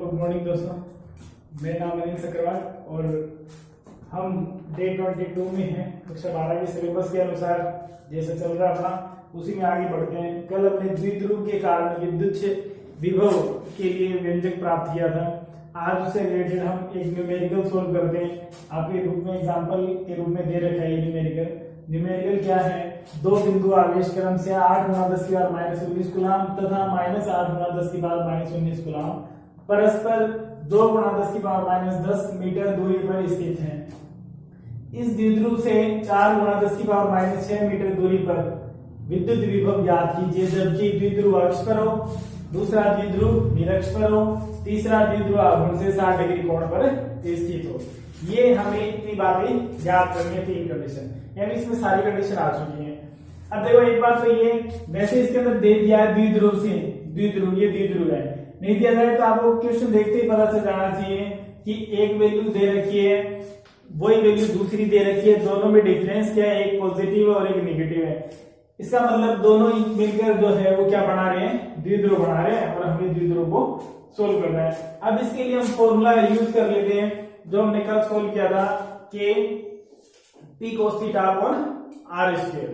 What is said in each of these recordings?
Good morning दोस्तों, मेरा नाम अनिल सक्करवाल और हम डे 22 में हैं। कक्षा 12 के सिलेबस के अनुसार जैसे चल रहा था उसी में आगे बढ़ते हैं। कल अपने द्विध्रुव के कारण विद्युत विभव के लिए व्यंजक प्राप्त किया था। आज उससे रिलेटेड हम एक न्यूमेरिकल सोल्व करते हैं। आपके रूप में एग्जाम्पल के रूप में दे रखा है ये न्यूमेरिकल क्या है? दो बिंदु आवेश क्रम से 8 × 10⁻⁻19 कूलाम तथा -8 × 10⁻⁻19 कूलाम परस्पर 2 × 10⁻⁻10 मीटर दूरी पर स्थित हैं। इस द्विध्रुव से 4 × 10⁻⁻6 मीटर दूरी पर विद्युत विभव ज्ञात कीजिए, जबकि द्विध्रुव अक्ष पर हो, दूसरा द्विध्रुव निरक्ष पर हो, तीसरा द्विध्रुव आघूर्ण से 60 डिग्री कोण पर स्थित हो। ये हमें इतनी बातें याद करनी है, 3 कंडीशन, यानी इसमें सारी कंडीशन आ चुकी हैं। अब देखो एक बात तो ये, वैसे इसके अंदर दे दिया है द्विध्रुव से द्विध्रुव, ये द्विध्रुव है। नहीं दिया जाए तो आपको क्वेश्चन देखते ही पता चल जाना चाहिए कि एक वैल्यू दे रखी है, वही वैल्यू दूसरी दे रखी है, दोनों में डिफरेंस क्या है? एक पॉजिटिव और एक नेगेटिव है। इसका मतलब दोनों मिलकर जो है वो क्या बना रहे हैं? द्विध्रुव बना रहे हैं और हमें द्विध्रुव को सोल्व करना है। अब इसके लिए हम फॉर्मूला यूज कर लेते हैं जो हमने कल सोल्व किया था, K P cos theta upon R square.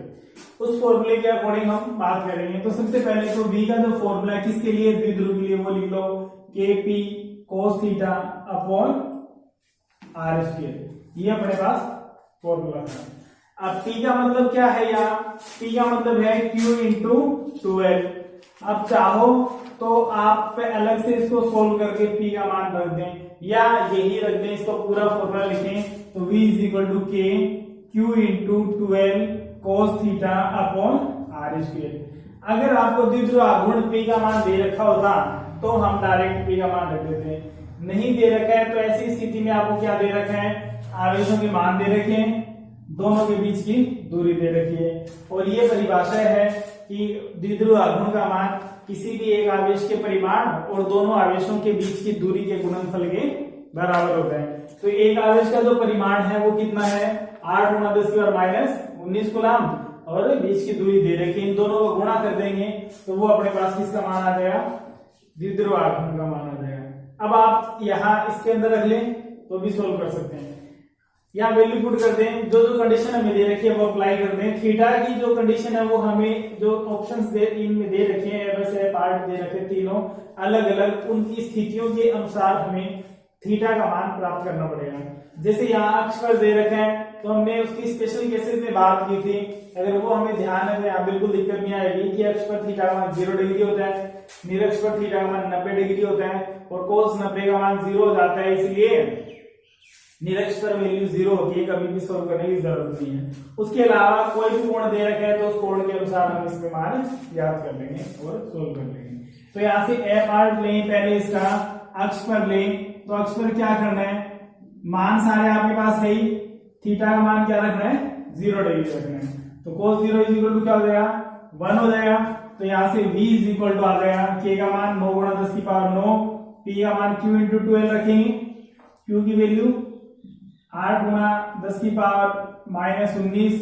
उस फॉर्मूले के अकॉर्डिंग हम बात करेंगे। तो सबसे पहले तो v का जो फॉर्मूला है किसके लिए? द्विध्रुव के लिए, वो लिख लो K P cos theta upon R square. ये अपने पास फॉर्मूला था। अब p का मतलब क्या है? यहाँ p का मतलब है q इंटू 12। अब चाहो तो आप अलग से इसको सोल्व करके p का मान रख दें या यही रख दें, इसको पूरा फॉर्मूला लिखें तो v equal to K q into 12 cos theta upon R square. अगर आपको द्विध्रुव आघूर्ण p का मान दे रखा होता तो हम डायरेक्ट p का मान रख देते हैं। नहीं दे रखा है तो ऐसी स्थिति में आपको क्या दे रखा है? आवेशों के मान दे रखे हैं, दोनों के बीच की दूरी दे रखी है। और ये परिभाषा है कि द्विध्रुव आघूर्ण का मान किसी भी एक आवेश के परिमाण और दोनों आवेशों के बीच की दूरी के गुणनफल के बराबर होता है। तो एक आवेश का जो परिमाण है वो कितना है? 8 × 10⁻⁻19 कूलाम और बीच की दूरी दे रखी है। इन दोनों को गुणा कर देंगे तो वो अपने पास किसका मान आ जाएगा? द्विध्रुव आघूर्ण का मान आ जाएगा। अब आप यहाँ इसके अंदर रख लें तो भी सोल्व कर सकते हैं। यहाँ वैल्यू पुट कर दें, जो जो कंडीशन हमें दे रखी है वो अप्लाई कर दें। थीटा की जो कंडीशन है वो हमें जो ऑप्शंस इनमें दे रखे हैं, वैसे पार्ट दे रखे तीनों अलग अलग, उनकी स्थितियों के अनुसार हमें थीटा का मान प्राप्त करना पड़ेगा। जैसे यहाँ अक्ष पर दे रखे हैं तो हमने उसकी स्पेशल केसेस में बात की थी, अगर वो हमें ध्यान है तो यहाँ बिल्कुल दिक्कत नहीं आएगी कि अक्ष पर थीटा का मान 0 डिग्री होता है, निरक्ष पर थीटा का मान 90 डिग्री होता है और cos 90 का मान 0 हो जाता है, इसलिए निरक्ष पर वैल्यू 0 होती है, कभी भी सोल्व करने की जरूरत नहीं है। उसके अलावा कोई भी कोण दे रखा है तो उस कोण के अनुसार हम इसमें मान याद कर लेंगे और सोल्व कर लेंगे। तो यहाँ से ए पार्ट लें, पहले इसका अक्ष पर लें। तो अक्ष पर क्या करना है? मान सारे आपके पास है ही, थीटा का मान क्या रखना है? 0 डिग्री रखना है। तो cos 0 इक्वल टू क्या हो जाएगा? 1 हो जाएगा। तो यहाँ से v इक्वल टू आ जाएगा k का मान 9 × 10⁻9, p का मान q इंटू 12 रखेंगे, q की वैल्यू 8 × 10⁻⁻19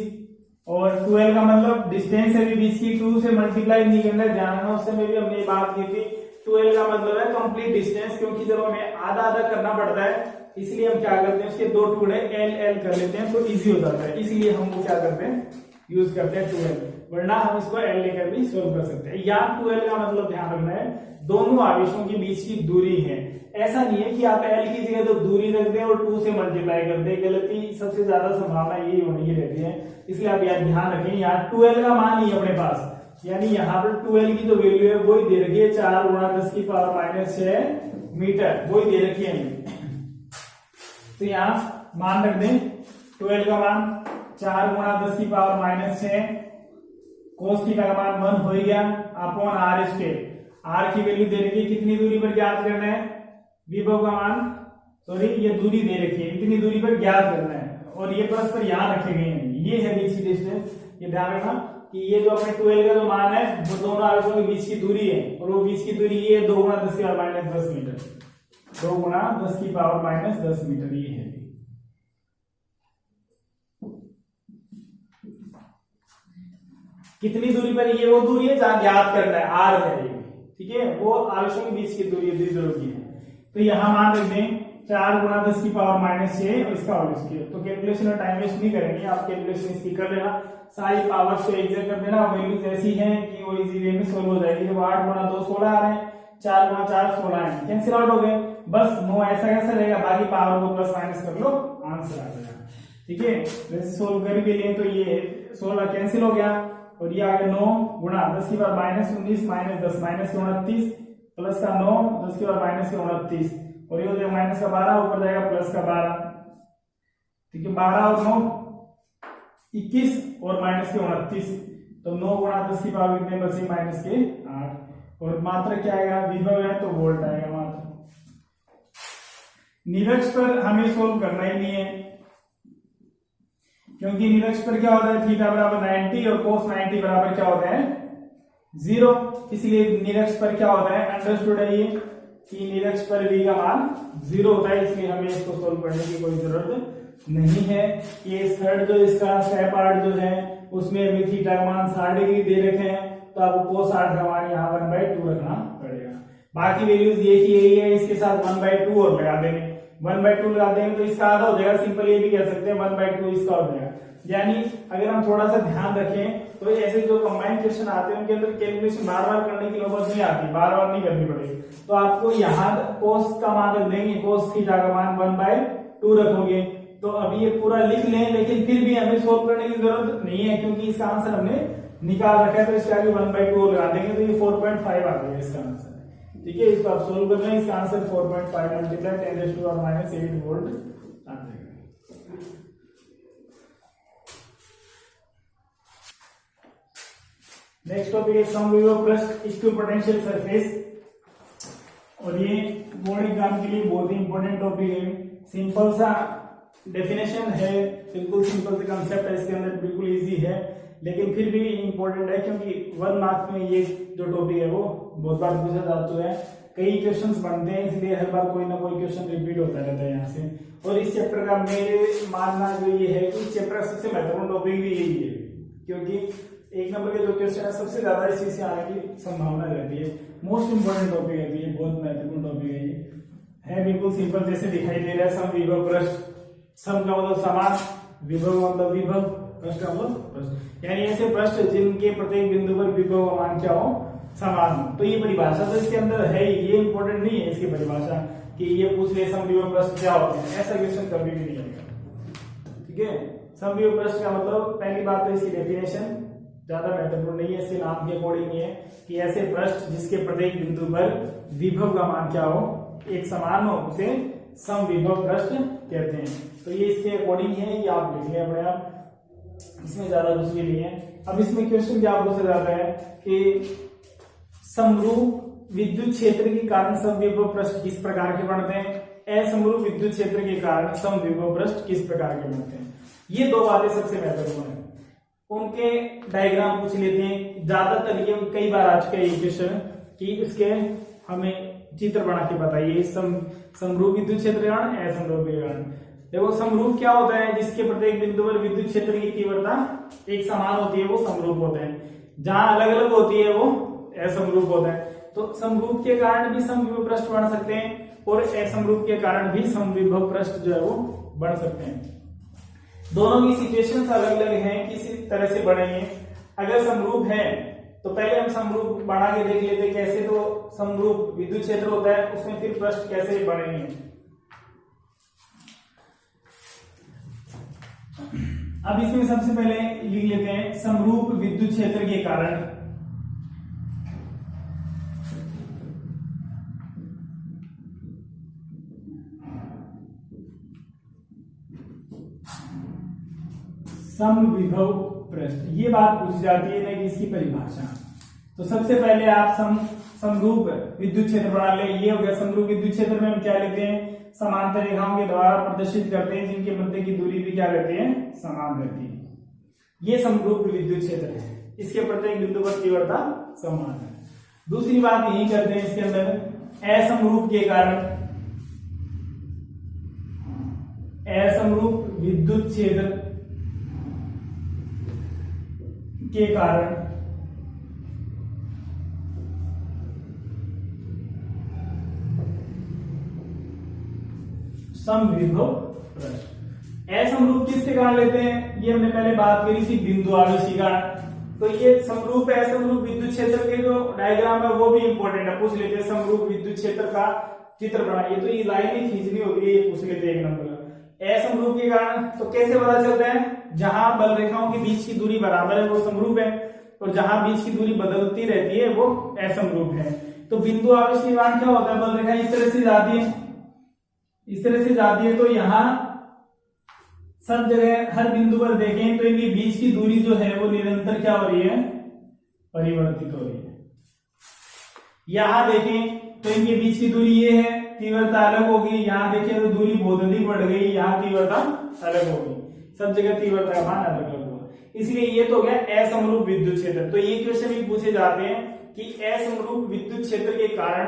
और 12 का मतलब डिस्टेंस है बीच की, 2 से मल्टीप्लाई नहीं करना है, ध्यान रखना। उससे में भी हमने बात की थी 12 का मतलब है कंप्लीट डिस्टेंस, क्योंकि जब हमें आधा आधा करना पड़ता है इसलिए हम क्या करते हैं उसके 2 टुकड़े l कर लेते हैं तो इजी हो जाता है, इसलिए हम वो क्या करते हैं यूज करते हैं 12, वरना हम इसको l लेकर भी सोल्व कर सकते हैं। यहाँ 12 का मतलब ध्यान रखना है दोनों आवेशों के बीच की दूरी है। ऐसा नहीं है कि आप l की जगह तो दूरी रख दें और 2 से मल्टीप्लाई कर दें, गलती सबसे ज्यादा संभावना यही होनी रहती है, इसलिए आप यहाँ ध्यान रखें। यहाँ 12 का मान ही अपने पास, यानी यहाँ पर 12 की जो वैल्यू है वही दे रखी है 4 × 10⁻⁻6 मीटर, वही दे रखी है। तो यहाँ मान रख दें 12 का मान 4 × 10⁻⁻6 cos थीटा का मान 1 हो गया अपॉन आर स्क्वायर। आर की वैल्यू दे रखी है, कितनी दूरी पर ज्ञात करना है? विभव का मान, सॉरी ये दूरी दे रखी है, इतनी दूरी पर ज्ञात करना है और ये परस्पर यहाँ रखे गए हैं, ये है बीच की डिस्टेंस। ये ध्यान रखना कि ये जो अपने 12 का जो मान है वो दोनों आवेशों के बीच की दूरी है और वो बीच की दूरी ये 2 × 10⁻⁻10 मीटर, 2 × 10⁻⁻10 मीटर ये है। कितनी दूरी पर? ये वो दूरी है जहां ज्ञात करना है, आर है ये, ठीक है, वो आवेशों के बीच की दूरी द्विध्रुव की है। तो यहाँ मान रख दें 4 गुणा 10 की पावर -6 और इसका होल स्क्वायर। तो कैलकुलेशन में टाइम वेस्ट नहीं करेंगे, आप कैलकुलेशन इसकी कर लेना, सारी पावर से एग्जैक्ट कर देना। वैल्यूज ऐसी हैं कि वो इजी वे में सोल्व हो जाएगी। जब 8 गुणा 2 16 आ रहे हैं, 4 गुणा 4 16 है, कैंसिल आउट हो गए, बस 9 ऐसा कैसा रहेगा, बाकी पावर को प्लस माइनस कर लो, आंसर आ जाएगा। ठीक है, वैसे सोल्व कर के लिए तो ये 16 कैंसिल हो गया और ये आ गया 9 गुणा 10 की पावर -19 -10 -29 प्लस का 9 10 की पावर -29 और ये हो जाएगा माइनस का 12, ऊपर जाएगा प्लस का 12। ठीक है, 12 और 9 21 और माइनस के 29, तो 9 गुणा 10 की पावर कितने बचे, माइनस के 8। और मात्रा क्या आएगा, विभव है तो वोल्ट आएगा मात्रा। निरक्ष पर हमें सोल्व करना ही नहीं है, क्योंकि निरक्ष पर क्या होता है, थीटा बराबर 90 और कोस 90 बराबर क्या होता है 0। इसलिए निरक्ष पर क्या होता है, अंडरस्टूड है ये कि निरक्ष पर v का मान 0 होता है, इसलिए हमें इसको सोल्व करने की कोई जरूरत नहीं है। ये थर्ड जो इसका स्टेप पार्ट जो है उसमें अभी थीटा का मान 60 डिग्री दे रखे हैं, तो आपको कोस 60 का मान यहाँ 1/2 रखना पड़ेगा। बाकी वैल्यूज ये की यही है, इसके साथ 1/2 और लगा देंगे, 1/2 लगा देंगे तो इसका आधा हो जाएगा। सिंपल ये भी कह सकते हैं 1/2 इसका हो जाएगा। यानी अगर हम थोड़ा सा ध्यान रखें तो ऐसे जो कंबाइंड क्वेश्चन आते हैं उनके अंदर कैलकुलेशन बार बार करने की नौबत नहीं आती, बार बार नहीं करनी पड़ेगी। तो आपको यहाँ कोस का मान रख देंगे, कोस थीटा का मान 1/2 रखोगे। तो अभी ये पूरा लिख लें, लेकिन फिर भी हमें सोल्व करने की जरूरत नहीं है, क्योंकि इसका आंसर हमने निकाल रखा है। तो इसके आगे 1/2 लगा देंगे तो ये 4.5 आ जाएगा इसका आंसर। ठीक है, इसको आप सोल्व कर लें, इसका आंसर 4.5 मल्टीप्लाई 10⁻⁸ वोल्ट आ जाएगा। नेक्स्ट टॉपिक है सम विभव पृष्ठ इक्विपोटेंशियल सरफेस, और ये बोर्ड एग्जाम के लिए बहुत ही इंपॉर्टेंट टॉपिक है। सिंपल सा डेफिनेशन है, बिल्कुल सिंपल सा कंसेप्ट है, इसके अंदर बिल्कुल इजी है, लेकिन फिर भी इंपॉर्टेंट है क्योंकि 1 मार्क्स में ये जो टॉपिक है वो बहुत बार पूछा जाता है, कई क्वेश्चंस बनते हैं, इसलिए हर बार कोई ना कोई क्वेश्चन रिपीट होता रहता है यहाँ से। और इस चैप्टर का मेरे मानना जो ये है कि इस चैप्टर का सबसे महत्वपूर्ण टॉपिक भी यही है, क्योंकि 1 नंबर के जो क्वेश्चन है सबसे ज्यादा इस चीज से आने की संभावना रहती है। मोस्ट इंपोर्टेंट टॉपिक है ये, बहुत महत्वपूर्ण टॉपिक है ये। है बिल्कुल सिंपल जैसे दिखाई दे रहा है, सम विभव पृष्ठ, सम का मतलब समान, विभव मतलब विभव, पृष्ठ का मतलब पृष्ठ, यानी ऐसे पृष्ठ जिनके प्रत्येक बिंदु पर विभव का मान क्या हो, समान हो। तो ये परिभाषा तो इसके अंदर है, ये इंपॉर्टेंट नहीं है इसकी परिभाषा कि ये पूछ ले सम विभव पृष्ठ क्या होते हैं, ऐसा क्वेश्चन कभी भी नहीं आएगा। ठीक है, सम विभव पृष्ठ का मतलब पहली बात तो इसकी डेफिनेशन ज्यादा महत्वपूर्ण नहीं है, इसके नाम के अकॉर्डिंग ये है कि ऐसे पृष्ठ जिसके प्रत्येक बिंदु पर विभव का मान क्या हो, एक समान हो, उसे सम विभव पृष्ठ कहते हैं। तो ये इसके अकॉर्डिंग है, ये आप लिख लें अपने आप, इसमें ज्यादा कुछ भी नहीं है। अब इसमें क्वेश्चन क्या पूछा जाता है कि समरूप विद्युत क्षेत्र के कारण सम विभव पृष्ठ किस प्रकार के बनते हैं, असमरूप विद्युत क्षेत्र के कारण सम विभव पृष्ठ किस प्रकार के बनते हैं। ये दो बातें सबसे महत्वपूर्ण है, उनके डायग्राम पूछ लेते हैं। ज्यादातर ये कई बार आ चुका है ये क्वेश्चन कि उसके हमें चित्र बना के बताइए, समरूप विद्युत क्षेत्र कारण, असमरूप के कारण। देखो समरूप क्या होता है, जिसके प्रत्येक बिंदु पर विद्युत क्षेत्र की तीव्रता एक समान होती है वो समरूप होते हैं, जहां अलग अलग होती है वो असमरूप होता है। तो समरूप के कारण भी समविभव पृष्ठ बन सकते हैं और असमरूप के कारण भी समविभव पृष्ठ जो है वो बन सकते हैं। दोनों की सिचुएशंस अलग अलग हैं, किसी तरह से बनेंगे। अगर समरूप है तो पहले हम समरूप बना के देख लेते हैं कैसे। तो समरूप विद्युत क्षेत्र होता है, उसमें फिर पृष्ठ कैसे बनेंगे। अब इसमें सबसे पहले लिख लेते हैं समरूप विद्युत क्षेत्र के कारण समविभव पृष्ठ। ये बात पूछी जाती है ना कि इसकी परिभाषा। तो सबसे पहले आप समरूप विद्युत क्षेत्र बना ले। ये हो गया समरूप विद्युत क्षेत्र में हम क्या लेते हैं, समांतर रेखाओं के द्वारा प्रदर्शित करते हैं जिनके मध्य की दूरी भी क्या रहती है, समान रहती है। ये समरूप विद्युत क्षेत्र है, इसके प्रत्येक बिंदु पर तीव्रता समान है। दूसरी बात यही करते हैं इसके अंदर असमरूप के कारण, असमरूप विद्युत क्षेत्र के कारण समविभव पृष्ठ। असमरूप किसके कारण लेते हैं, ये हमने पहले बात करी थी बिंदु आवेश के कारण। तो ये समरूप असमरूप विद्युत क्षेत्र के जो डायग्राम है वो भी इंपॉर्टेंट है, पूछ लेते हैं। समरूप विद्युत क्षेत्र का चित्र बनाइए, तो ये लाइन ही खींचनी होगी, ये पूछ लेते हैं 1 नंबर। असमरूप के कारण तो कैसे पता चलता है, जहां बल रेखाओं के बीच की दूरी बराबर है वो समरूप है, और जहां बीच की दूरी बदलती रहती है वो असमरूप है। तो बिंदु आवेश के कारण क्या होता है, बल रेखा इस तरह से जाती है, इस तरह से जाती है, तो यहाँ सब जगह हर बिंदु पर देखें तो इनके बीच की दूरी जो है वो निरंतर क्या हो रही है, परिवर्तित हो रही है। यहां देखें तो इनके बीच की दूरी ये है, तीव्रता अलग होगी। यहां देखें तो दूरी बहुत अधिक बढ़ गई, यहाँ तीव्रता अलग होगी, सब जगह तीव्रता का मान अलग अलग होगा। इसलिए ये तो हो गया असमरूप विद्युत क्षेत्र। तो ये क्वेश्चन भी पूछे जाते हैं कि असमरूप विद्युत क्षेत्र के कारण,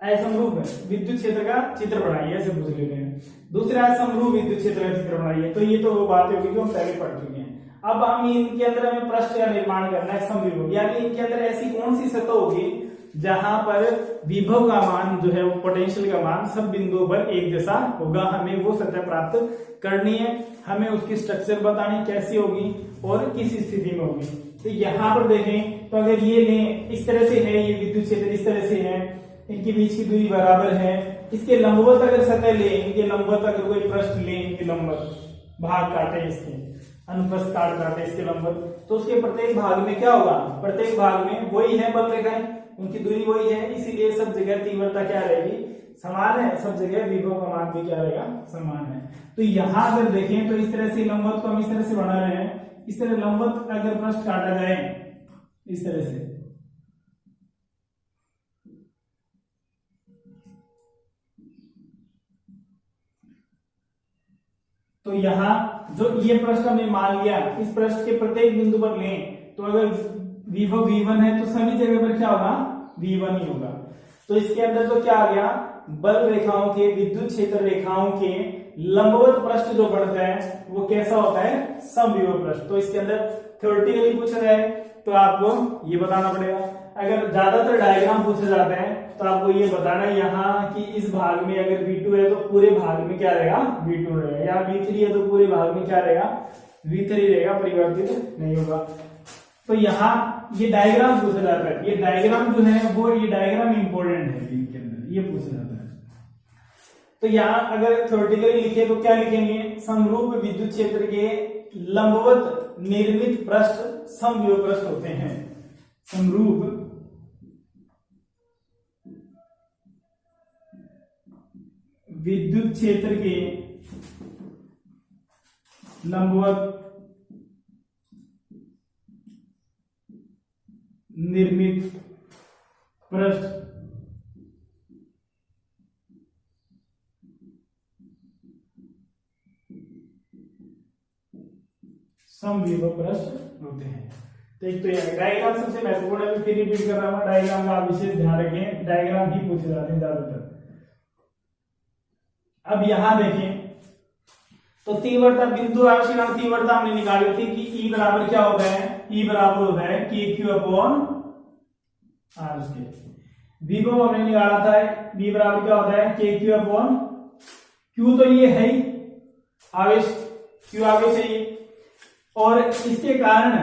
असमरूप विद्युत क्षेत्र का चित्र बनाइए, ऐसे पूछ लेते हैं। दूसरा समरूप विद्युत क्षेत्र का चित्र बनाइए। तो ये तो वो बातें होगी जो हम पहले पढ़ चुके हैं। अब हम इनके अंदर हमें पृष्ठ का निर्माण करना है समविभव, यानी इनके अंदर ऐसी कौन सी सतह होगी जहां पर विभव का मान जो है वो पोटेंशियल का मान सब बिंदुओं पर एक जैसा होगा। हमें वो सतह प्राप्त करनी है, हमें उसकी स्ट्रक्चर बतानी कैसी होगी और किस स्थिति में होगी। तो यहाँ पर देखें तो अगर ये लें, इस तरह से है, ये विद्युत क्षेत्र इस तरह से है, इनके बीच की दूरी बराबर है। इसके लंबवत अगर सतह ले, इनके लंबवत अगर कोई पृष्ठ ले, इनके लंबवत भाग काटे, इसके अनुप्रस्थ काट काटे इसके लंबवत, तो उसके प्रत्येक भाग में क्या होगा, प्रत्येक भाग में वही है बल रेखाएं, उनकी दूरी वही है, इसीलिए सब जगह तीव्रता क्या रहेगी, समान है। सब जगह विभव का मान भी क्या रहेगा, समान है। तो यहां अगर देखें तो इस तरह से लंबवत को हम इस तरह से बना रहे हैं, इस तरह लंबवत अगर पृष्ठ काटा जाए इस तरह से, तो यहां जो ये पृष्ठ हमने मान लिया, इस पृष्ठ के प्रत्येक बिंदु पर लें तो अगर विभव V1 है तो सभी जगह पर क्या होगा, V1 ही होगा। तो इसके अंदर तो क्या आ गया, बल रेखाओं के, विद्युत क्षेत्र रेखाओं के लंबवत पृष्ठ जो बढ़ता है वो कैसा होता है, समविभव पृष्ठ। तो इसके अंदर थ्योरेटिकली पूछ रहा है तो आपको ये बताना पड़ेगा। अगर ज्यादातर डायग्राम पूछे जाते हैं तो आपको ये बताना है यहाँ कि इस भाग में अगर V2 है तो पूरे भाग में क्या रहेगा, V2 रहेगा, या V3 है तो पूरे भाग में क्या रहेगा, V3 रहेगा, परिवर्तित नहीं होगा। तो यहाँ ये डायग्राम पूछा जाता है, ये डायग्राम जो है वो, ये डायग्राम इंपॉर्टेंट है इनके अंदर, ये पूछा जाता है। तो यहाँ अगर थ्योरेटिकली लिखे तो क्या लिखेंगे, समरूप विद्युत क्षेत्र के लंबवत निर्मित पृष्ठ समविभव पृष्ठ होते हैं। समरूप विद्युत क्षेत्र के लंबवत निर्मित पृष्ठ समविभव पृष्ठ होते हैं। तो एक तो ये डायग्राम सबसे महत्वपूर्ण है, फिर रिपीट कर रहा हूं, डायग्राम का विशेष ध्यान रखें, डायग्राम ही पूछे जाते हैं ज्यादातर। अब यहां देखें तो तीव्रता, बिंदु आवेश तीव्रता हमने निकाली थी कि E बराबर क्या होता है, E बराबर होता है KQ अपॉन R स्क्वायर। विभव हमने निकाला था, V बराबर क्या होता है, KQ अपॉन Q, तो ये है ही आवेश, Q आवेश है ये, और इसके कारण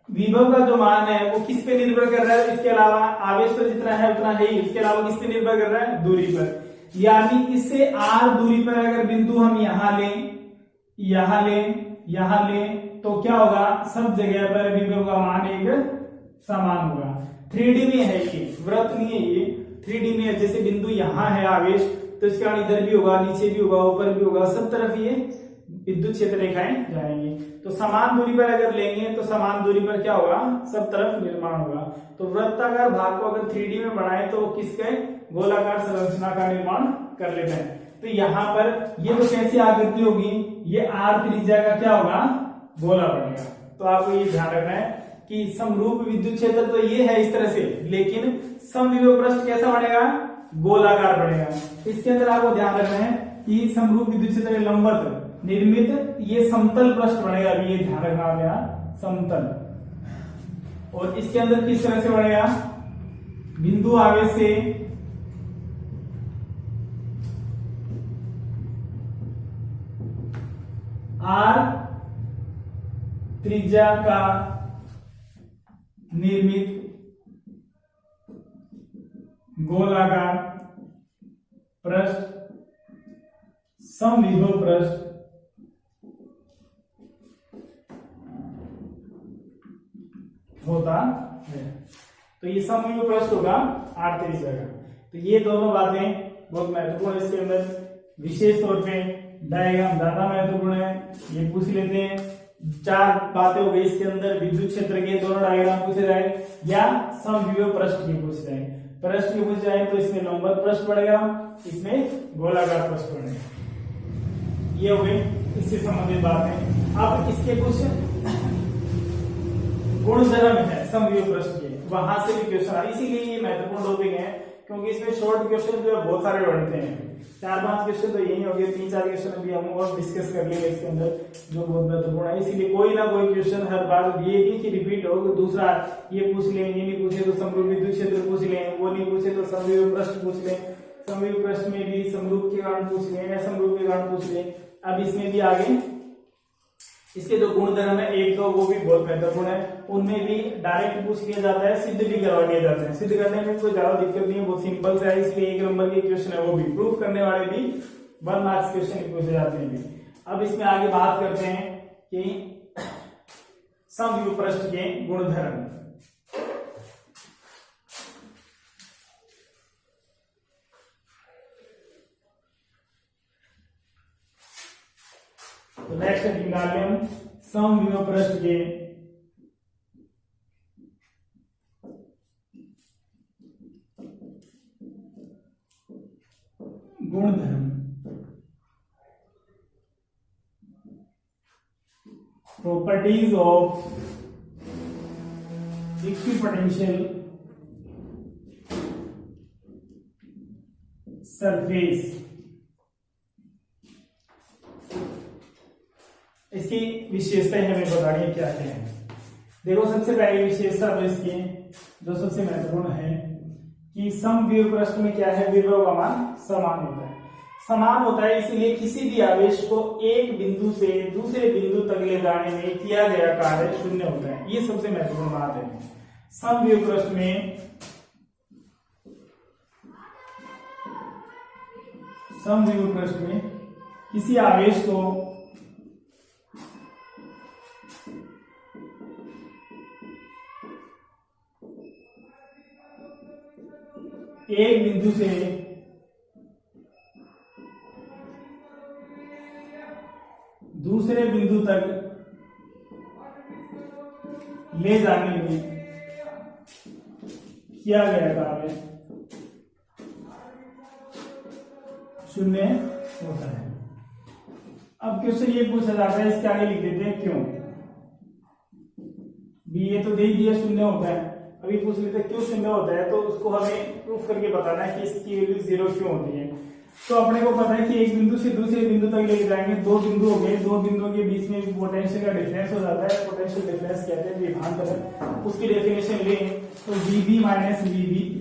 विभव का जो मान है वो किस पे निर्भर कर रहा है, इसके अलावा आवेश तो जितना है उतना है ही, इसके अलावा किस पे निर्भर कर रहा है, दूरी पर। यानी इससे R दूरी पर अगर बिंदु हम यहां लें, यहां लें, यहां लें, तो क्या होगा, सब जगह पर विभव का मान एक समान होगा। 3D में है ये, वृत्त नहीं है ये, 3D में है। जैसे बिंदु यहां है आवेश, तो इसके कारण इधर भी होगा, नीचे भी होगा, ऊपर भी होगा, सब तरफ ये विद्युत क्षेत्र रेखाएं जाएंगी। तो समान दूरी पर अगर लेंगे तो समान दूरी पर क्या होगा, सब तरफ निर्माण होगा। तो वृत्ताकार भाग को अगर 3D में बनाए तो किसके, गोलाकार संरचना का निर्माण कर लेते हैं। तो यहाँ पर ये तो कैसी आकृति होगी, ये R त्रिज्या का क्या होगा, गोला बनेगा। तो आपको ये ध्यान रखना है कि समरूप विद्युत क्षेत्र तो ये है इस तरह से, लेकिन समविभव पृष्ठ कैसा बनेगा, गोलाकार बनेगा। इसके अंदर आपको ध्यान रखना है कि समरूप विद्युत क्षेत्र के लंबवत निर्मित ये समतल पृष्ठ बनेगा, अभी ये ध्यान रखना है यहाँ, समतल। और इसके अंदर किस तरह से बनेगा, बिंदु आवेश से आर त्रिज्या का निर्मित गोलाकार पृष्ठ समविभव पृष्ठ होता है। तो ये समविभव पृष्ठ होगा आर त्रिज्या का। तो ये दोनों बातें बहुत महत्वपूर्ण है। इसके अंदर विशेष तौर पे डायग्राम ज्यादा महत्वपूर्ण है, ये पूछ लेते हैं। 4 बातें हो गई इसके अंदर, विद्युत क्षेत्र के दोनों डायग्राम पूछे जाए या समविभव पृष्ठ के पूछ जाए। पृष्ठ के पूछ जाए तो इसमें लंबवत पृष्ठ पड़ेगा, इसमें गोलाकार पृष्ठ पड़ेगा। ये हो गई इससे संबंधित बात है। अब इसके कुछ गुणधर्म है समविभव पृष्ठ के, वहां से भी क्वेश्चन आए, इसीलिए ये महत्वपूर्ण टॉपिक है क्योंकि इसमें शॉर्ट क्वेश्चन जो है बहुत सारे बनते हैं। 4-5 क्वेश्चन तो यही हो गए, 3-4 क्वेश्चन अभी हम और डिस्कस कर लेंगे इसके अंदर जो बहुत महत्वपूर्ण है। इसीलिए कोई ना कोई क्वेश्चन हर बार ये नहीं कि रिपीट हो, दूसरा ये पूछ लें, ये नहीं पूछे तो समरूप विद्युत क्षेत्र पूछ लें, वो नहीं पूछे तो समविभव पृष्ठ पूछ लें, समविभव पृष्ठ में भी समरूप के कारण पूछ लें या समरूप के कारण पूछ लें। अब इसमें भी आगे इसके जो गुणधर्म है एक तो वो भी बहुत महत्वपूर्ण है, उनमें भी डायरेक्ट पूछ लिया जाता है, सिद्ध भी करवा दिए जाते हैं। सिद्ध करने में कोई ज्यादा दिक्कत नहीं है, बहुत सिंपल सा है, इसलिए 1 नंबर के क्वेश्चन है वो भी प्रूफ करने वाले भी 1 मार्क्स क्वेश्चन पूछे जाते हैं। अब इसमें आगे बात करते हैं कि समविभव पृष्ठ के गुणधर्म। तो नेक्स्ट निकाल लें हम समविभव पृष्ठ के गुणधर्म। Properties of equipotential surface. इसकी विशेषताएं हमें बतानी है क्या क्या है। देखो सबसे पहली विशेषता तो इसकी जो सबसे महत्वपूर्ण है कि समविभव पृष्ठ में क्या है, विभव का मान समान होता है। समान होता है इसलिए किसी भी आवेश को एक बिंदु से दूसरे बिंदु तक ले जाने में किया गया कार्य शून्य होता है। ये सबसे महत्वपूर्ण बात है। समविभव पृष्ठ में किसी आवेश को एक बिंदु से दूसरे बिंदु तक ले जाने में किया गया कार्य शून्य होता है। अब क्वेश्चन ये पूछा जाता है, इसके आगे लिख देते हैं क्यों। भी ये तो दे दिया शून्य होता है, अभी पूछ लेते हैं क्यों शून्य होता है, तो उसको हमें प्रूफ करके बताना है कि इसकी वैल्यू 0 क्यों होती है। तो अपने को पता है कि एक बिंदु से दूसरे बिंदु तक लेके जाएंगे, 2 बिंदु हो गए, 2 बिंदुओं के बीच में पोटेंशियल का डिफरेंस हो जाता है। पोटेंशियल डिफरेंस कहते हैं विभवांतर। उसकी डेफिनेशन ले तो VB माइनस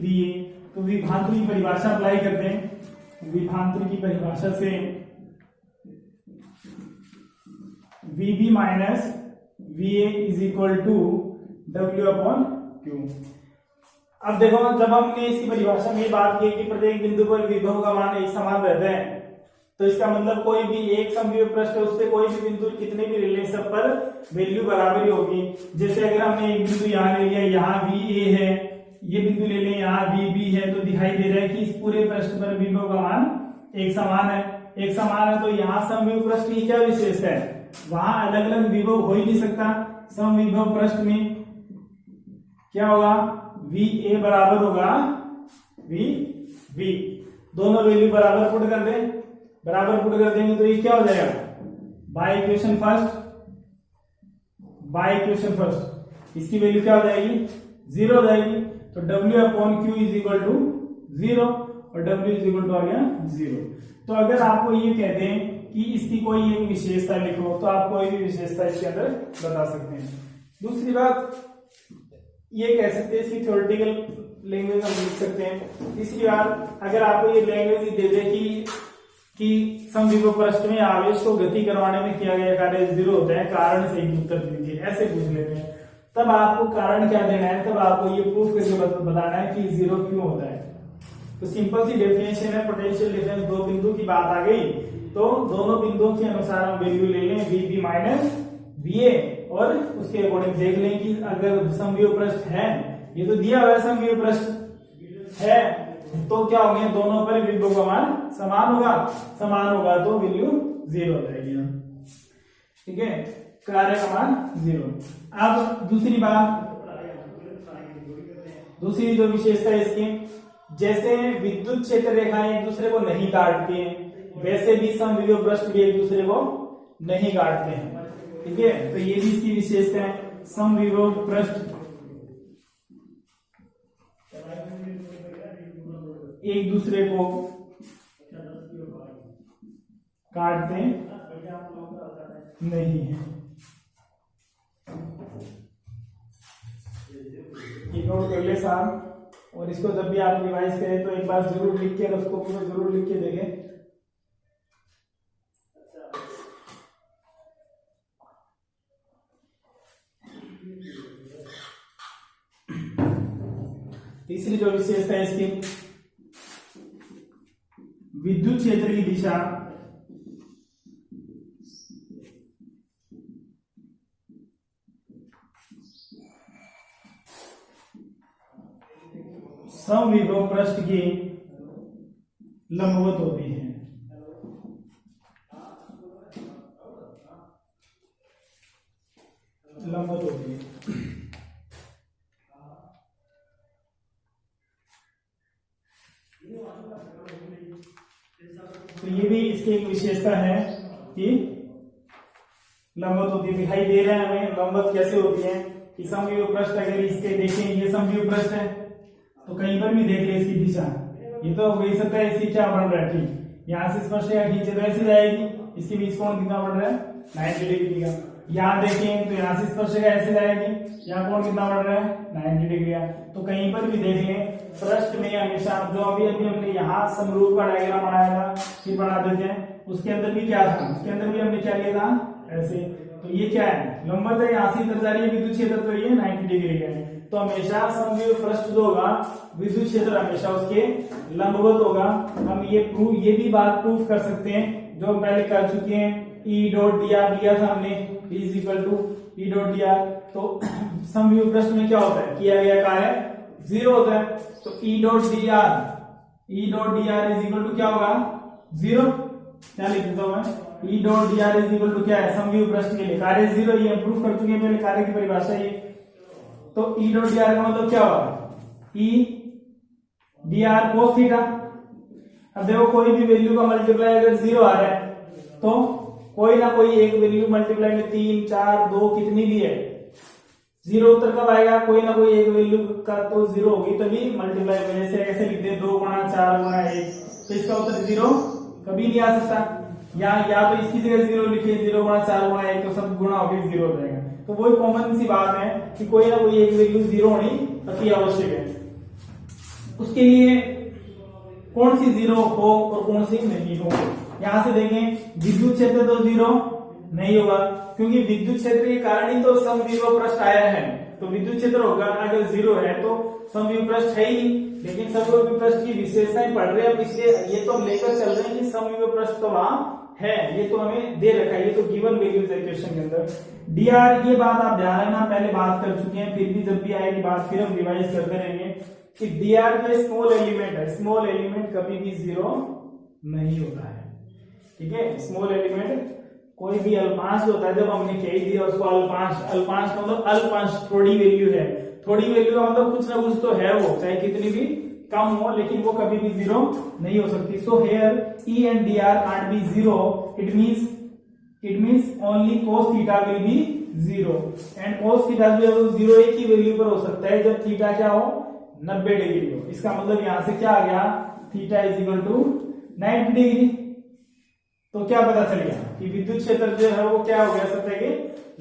VA। तो विभवांतर की परिभाषा अप्लाई करते हैं। विभवांतर की परिभाषा से VB minus VA is equal to W/Q। अब देखो जब हमने इसकी परिभाषा में बात की कि प्रत्येक बिंदु पर विभव का मान एक समान रहता है, तो इसका मतलब कोई भी एक समविभव पृष्ठ है उस पे कोई भी बिंदु कितने भी ले लें सब पर वैल्यू बराबर ही होगी। जैसे अगर हमने एक बिंदु यहाँ ले लिया, यहाँ VA है, ये बिंदु ले लें यहाँ VB है, तो दिखाई दे रहा है कि इस पूरे पृष्ठ पर विभव का मान एक समान है। एक समान है तो यहाँ समविभव पृष्ठ की क्या विशेषता है, वहां अलग अलग विभव हो ही नहीं सकता। समविभव पृष्ठ में क्या होगा, VA बराबर होगा VB। दोनों वैल्यू बराबर पुट कर दें, बराबर पुट कर देंगे तो ये क्या हो जाएगा, बाय इक्वेशन फर्स्ट इसकी वैल्यू क्या हो जाएगी, 0 हो जाएगी। तो W/Q इज इक्वल टू 0 और W इज इक्वल टू आ गया 0। तो अगर आपको ये कहते हैं कि इसकी कोई एक विशेषता लिखो, तो आप कोई भी विशेषता इसके अंदर बता सकते हैं। दूसरी बात ये कह सकते हैं, इसकी थ्योरेटिकल लैंग्वेज हम लिख सकते हैं। तीसरी बात, अगर आपको ये लैंग्वेज दे दे कि कि समविभव पृष्ठ में आवेश को गति करवाने में किया गया कार्य 0 होता है, कारण से ही उत्तर दीजिए, ऐसे पूछ लेते हैं। तब आपको कारण क्या देना है, तब आपको ये प्रूफ करके बताना है कि 0 क्यों होता है। तो सिंपल सी डेफिनेशन है, पोटेंशियल डिफरेंस दो बिंदु की बात आ गई, तो दोनों बिंदुओं के अनुसार हम वैल्यू ले लें VB माइनस VA और उसके अकॉर्डिंग देख लें कि अगर समविभव पृष्ठ है, ये तो दिया हुआ है समविभव पृष्ठ है, तो क्या होंगे, दोनों पर विभव का मान समान होगा तो वैल्यू 0 हो जाएगी। ठीक है, कार्य का मान 0। अब दूसरी जो विशेषता है इसकी, जैसे विद्युत क्षेत्र रेखाएं एक दूसरे को नहीं काटती हैं, वैसे भी समविभव पृष्ठ भी एक दूसरे को नहीं काटते हैं। ठीक है, तो ये भी इसकी विशेषता है, समविभव पृष्ठ एक दूसरे को काटते नहीं है। ये नोट कर ले साहब, और इसको जब भी आप रिवाइज करें तो एक बार जरूर लिख के, उसको पूरा जरूर लिख के देखें। तीसरी जो विशेषता है इसकी, विद्युत क्षेत्र की दिशा समविभव पृष्ठ की लंबवत होती है। तो ये भी इसकी एक विशेषता है कि लंबवत होती है। दिखाई दे रहा है हमें लंबवत कैसे होती है कि समविभव पृष्ठ अगर इसके देखें, ये समविभव पृष्ठ है, तो कहीं पर भी देख ले इसकी दिशा, ये तो हो गई सकता है इसकी क्या बन रहा है, ठीक यहाँ से स्पर्श रेखा खींचे तो ऐसी जाएगी, इसके बीच कोण कितना बढ़ रहा है 90 डिग्री का। यहाँ देखें तो यहाँ से स्पर्श रेखा ऐसे जाएगी, यहाँ कोण कितना बढ़ रहा है 90 डिग्री का। तो कहीं पर भी देख लें पृष्ठ में हमेशा, जो अभी हमने यहाँ समरूप का डायग्राम बनाया था, फिर बना देते हैं, उसके अंदर भी क्या था, उसके अंदर भी हमने क्या लिया था ऐसे। तो ये क्या है, लंबवत है, यहाँ से इधर जा रही है विद्युत क्षेत्र, तो ये 90 डिग्री का है। तो हमेशा समविभव पृष्ठ जो होगा विद्युत क्षेत्र हमेशा उसके लंबवत होगा। हम ये भी बात प्रूफ कर सकते हैं जो हम पहले कर चुके हैं। E डॉट dr लिया था हमने, is equal to E dot dr। तो समविभव पृष्ठ में क्या होता है, किया गया कार्य 0 होता है। तो E dot dr is equal to क्या होगा 0। क्या लिख देता हूं मैं, E dot dr is equal to क्या है, समविभव पृष्ठ के लिए कार्य 0, ये हम प्रूफ कर चुके हैं पहले, कार्य की परिभाषा ये। तो E डॉट dr का मतलब क्या होगा, E dr cos थीटा। अब देखो कोई भी वैल्यू का मल्टीप्लाई अगर 0 आ रहा है तो कोई ना कोई एक वैल्यू मल्टीप्लाई में 3, 4, 2 कितनी भी है, 0 उत्तर कब आएगा, कोई ना कोई एक वैल्यू का तो 0 होगी तभी मल्टीप्लाई में। जैसे ऐसे लिखते हैं 2 गुणा 4 गुणा 1, तो इसका उत्तर 0 कभी नहीं आ सकता। या तो इसकी जगह 0 लिखिए, 0 गुणा 4 गुणा 1, तो सब गुणा होकर 0 हो जाएगा। तो वही कॉमन सी बात है कि कोई ना कोई एक वैल्यू 0 होनी अति आवश्यक है। उसके लिए कौन सी 0 हो और कौन सी नहीं हो। यहां से देखें विद्युत क्षेत्र तो 0 नहीं होगा, क्योंकि विद्युत क्षेत्र के कारण ही तो समविभव पृष्ठ आया है। तो विद्युत क्षेत्र होगा, अगर 0 है तो समविभव पृष्ठ है ही नहीं। लेकिन समविभव पृष्ठ की विशेषताएं पढ़ रहे हैं, इसलिए ये तो लेकर चल रहे हैं कि समविभव पृष्ठ तो वहां है, ये तो हमें दे रखा है, ये तो गिवन वैल्यूज है क्वेश्चन के अंदर। dr ये बात आप ध्यान रखना, पहले बात कर चुके हैं, फिर भी जब भी आएगी बात फिर हम रिवाइज करते रहेंगे कि dr में स्मॉल एलिमेंट है, स्मॉल एलिमेंट कभी भी 0 नहीं होता है। ठीक है, स्मॉल एलिमेंट कोई भी अल्पांश होता है, जब हमने कह दिया उसको अल्पांश का मतलब अल्पांश थोड़ी वैल्यू है, थोड़ी वैल्यू का मतलब कुछ ना कुछ तो है वो, चाहे कितनी भी कम हो, लेकिन वो कभी भी 0 नहीं हो सकती। So here E and dr can't be 0, it means only cos theta will be 0 and cos theta जो है वो 0 एक ही वैल्यू पर हो सकता है जब थीटा क्या हो 90 डिग्री हो। इसका मतलब यहां से क्या आ गया, theta is equal to 90 degree. तो क्या पता चल गया कि विद्युत क्षेत्र जो है वो क्या हो गया, सतह के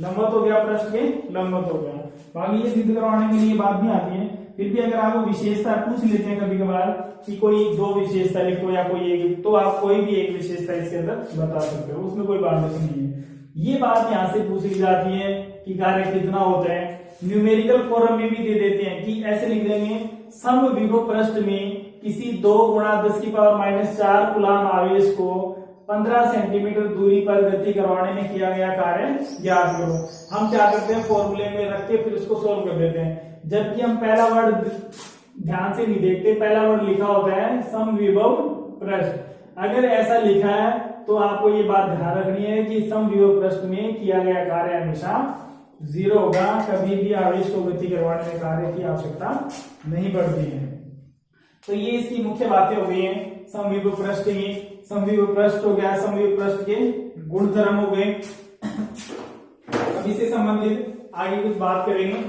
लंबवत हो गया, पृष्ठ के लंबवत हो गया। बाकी ये सिद्ध करवाने के लिए बात भी आती है फिर भी अगर आप वो विशेषता पूछ लेते हैं कभी कभार कि कोई दो विशेषता लिखो या कोई एक, तो आप कोई भी एक विशेषता इसके अंदर बता सकते हो, उसमें कोई बाउंडेशन नहीं है। ये बात यहाँ से पूछ ली जाती है कि कार्य कितना होता है। न्यूमेरिकल फॉर्म में भी दे देते हैं कि ऐसे लिख देंगे, समविभव पृष्ठ में किसी 2 × 10⁻⁴ कूलाम आवेश को 15 सेंटीमीटर दूरी पर गति करवाने में किया गया कार्य ज्ञात करो। हम क्या करते हैं, फॉर्मूले में रख के फिर उसको सोल्व कर देते हैं, जबकि हम पहला वर्ड ध्यान से नहीं देखते, पहला वर्ड लिखा होता है समविभव पृष्ठ। अगर ऐसा लिखा है तो आपको ये बात ध्यान रखनी है कि समविभव पृष्ठ में किया गया कार्य हमेशा 0 होगा, कभी भी आवेश को गति करवाने में कार्य की आवश्यकता नहीं पड़ती है। तो ये इसकी मुख्य बातें हो गई हैं समविभव पृष्ठ की। समविभव पृष्ठ हो गया, समविभव पृष्ठ के गुणधर्म हो गए। अब इससे संबंधित आगे कुछ बात करेंगे।